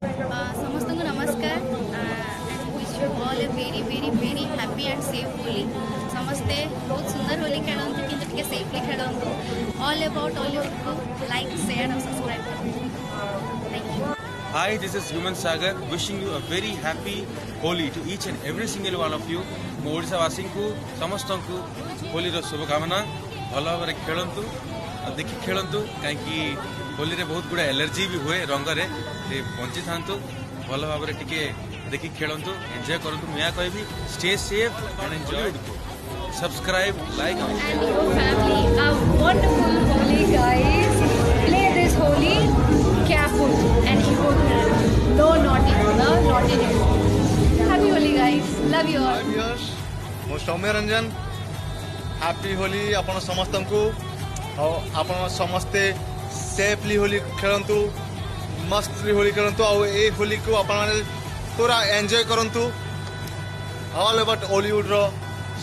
समस्त को नमस्कार and wish you all a very very very happy and safe Holi. समस्ते बहुत सुंदर होली खेलते कि टे सेफली खेलतु। ऑल अबाउट हॉलीवुड को लाइक शेयर और सब्सक्राइब करूँ। Thank you. Hi, this is Human Sagar wishing you a very happy Holi to each and every single one of you. मो ओडिशावासी को समस्त को होली शुभकामना। भल भाव खेलतु देखिए खेलतु कहीं होली रे बहुत गुड़ा एलर्जी भी हुए रंग रे बंची था भल भाव देखिए खेलतु एंजॉय करतु। मैं कहबी stay safe and enjoy. Subscribe like and your family a wonderful Holi, guys. Play this Holi careful and no naughtiness. Happy Holi, guys. Love you all. मो सौम्य रंजन हैप्पी होली आपण समस्त को आपण समस्ते सेफली होली खेलतु मस्त होली खेलतु ए होली को आपण पूरा एंजॉय करंतु। ऑल अबाउट हॉलीवुड रो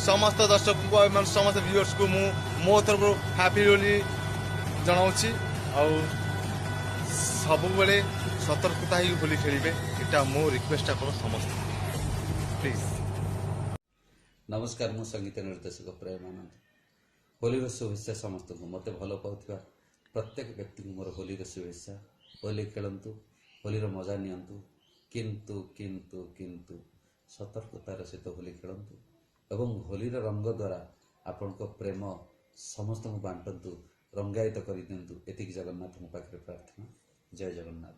समस्त दर्शक को समस्त व्यूअर्स को मो तरफ हैप्पी होली जनाऊँगी। सब बेले सतर्कता ही होली खेलिबे इटा मो रिक्वेस्ट आप समस्त प्लीज। नमस्कार मु संगीत निर्देशक प्रेमानंद। होली शुभेच्छा समस्त को मत भल पाउथिबा प्रत्येक व्यक्ति को मोर होली शुभेच्छा। होली खेलतु होली मजा नियंतु किंतु किंतु किंतु सतर्कतार सहित होली खेलतु एवं होली रंग द्वारा आपण प्रेम समस्त को बांटतु रंगायित कर दिंतु। एतिक जगन्नाथ पाखे प्रार्थना। जय जगन्नाथ।